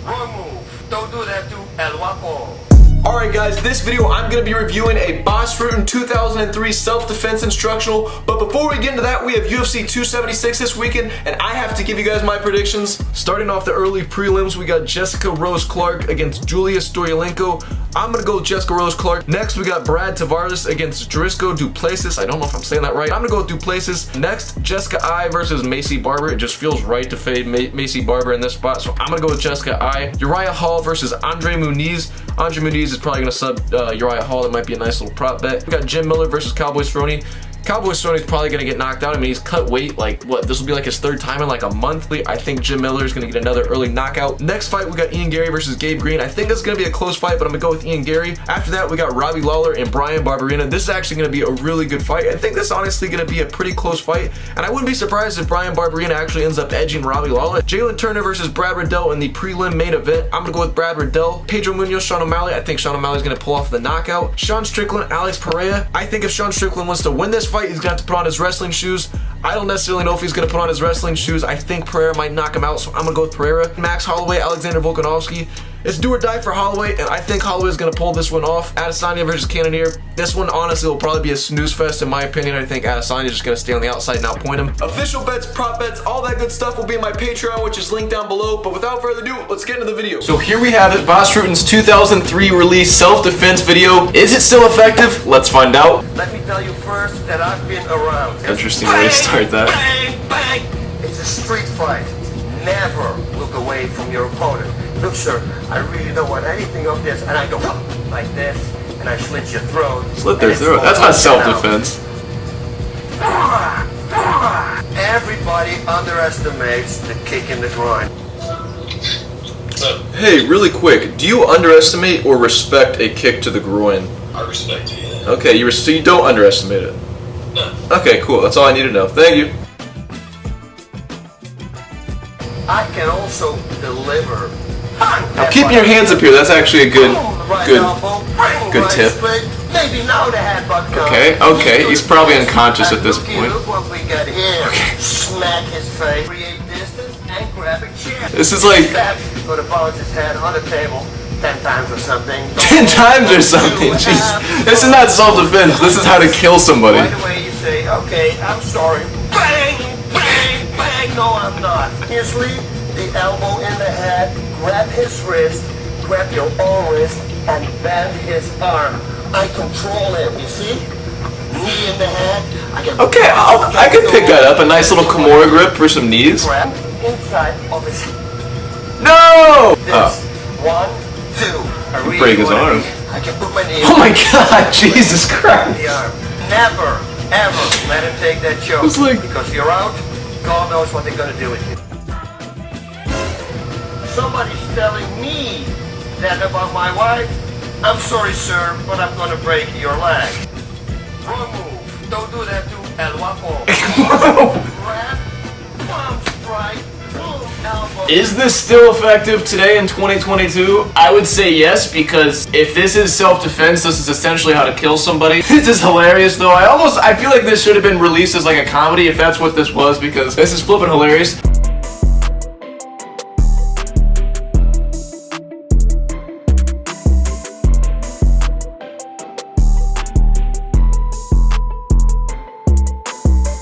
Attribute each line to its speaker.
Speaker 1: Wrong move. Don't do that to El Guapo.
Speaker 2: Alright guys, this video I'm going to be reviewing a Boss Rutten 2003 self-defense instructional, but before we get into that, we have UFC 276 this weekend, and I have to give you guys my predictions. Starting off the early prelims, we got Jessica Rose Clark against Julia Stoyalenko. I'm going to go with Jessica Rose Clark. Next, we got Brad Tavares against Drisco Duplessis. I don't know if I'm saying that right. I'm going to go with Duplessis. Next, Jessica I versus Macy Barber. It just feels right to fade Macy Barber in this spot, so I'm going to go with Jessica I. Uriah Hall versus Andre Muniz. Andre Muniz is probably going to sub Uriah Hall. That might be a nice little prop bet. We got Jim Miller versus Cowboy Cerrone. Cowboy Cerrone is probably going to get knocked out. I mean, he's cut weight, like, what, this will be like his third time in like a month. I think Jim Miller is going to get another early knockout. Next fight, we got Ian Gary versus Gabe Green. I think this is going to be a close fight, but I'm going to go with Ian Gary. After that, we got Robbie Lawler and Brian Barberena. This is actually going to be a really good fight. I think this is honestly going to be a pretty close fight, and I wouldn't be surprised if Brian Barberena actually ends up edging Robbie Lawler. Jalen Turner versus Brad Riddell in the prelim main event. I'm going to go with Brad Riddell. Pedro Munoz, Sean O'Malley. I think Sean O'Malley is going to pull off the knockout. Sean Strickland, Alex Pereira. I think if Sean Strickland wants to win this fight, he's going to have to put on his wrestling shoes. I don't necessarily know if he's going to put on his wrestling shoes. I think Pereira might knock him out, so I'm going to go with Pereira. Max Holloway, Alexander Volkanovski. It's do or die for Holloway, and I think Holloway is going to pull this one off. Adesanya versus Cannonier. This one, honestly, will probably be a snooze fest in my opinion. I think Adesanya is just going to stay on the outside and outpoint him. Official bets, prop bets, all that good stuff will be in my Patreon, which is linked down below. But without further ado, let's get into the video. So here we have it, Boss Rutten's 2003 release self-defense video. Is it still effective? Let's find out.
Speaker 1: Let me tell you first that I've been around.
Speaker 2: Interesting way to start that.
Speaker 1: Bang, bang. It's a street fight. Never look away from your opponent. Look, sir, I really don't want anything of this, and I go like this, and I slit your throat.
Speaker 2: Slit their throat? That's not self-defense.
Speaker 1: Everybody underestimates the kick in the groin.
Speaker 2: Hey, really quick, do you underestimate or respect a kick to the groin?
Speaker 3: I respect it, yeah.
Speaker 2: Okay, so you don't underestimate it?
Speaker 3: No.
Speaker 2: Okay, cool, that's all I need to know. Thank you.
Speaker 1: I can also deliver.
Speaker 2: Now keep your hands up here, that's actually a good tip.
Speaker 1: Maybe now the headbutt comes.
Speaker 2: Okay, he's probably unconscious at this point.
Speaker 1: Look what we got here. Smack his face, create distance, and grab a chair.
Speaker 2: This is like...
Speaker 1: Put a punch his head on the table 10 times or something.
Speaker 2: 10 times or something? Jeez. This is not self-defense, this is how to kill somebody.
Speaker 1: Right away you say, okay, I'm sorry. Bang, bang, bang. No, I'm not. Seriously, the elbow in the head, grab his wrist, grab your own wrist, and bend his arm. I control it, you see? Knee in the head.
Speaker 2: Okay, I could pick that up. A nice little Kimura grip for some knees.
Speaker 1: Grab inside of his...
Speaker 2: No!
Speaker 1: This. 1, 2.
Speaker 2: Break his arm.
Speaker 1: I can put my knee...
Speaker 2: Oh my god, Jesus Christ.
Speaker 1: The arm. Never, ever let him take that choke.
Speaker 2: It's like...
Speaker 1: Because you're out, God knows what they're gonna do with you. Somebody's telling me that about my wife. I'm sorry, sir, but I'm gonna break your leg. Wrong move. Don't do that to El Guapo. Grab, palm strike, boom, elbow.
Speaker 2: Is this still effective today in 2022? I would say yes, because if this is self-defense, this is essentially how to kill somebody. This is hilarious though. I feel like this should have been released as like a comedy if that's what this was, because this is flipping hilarious.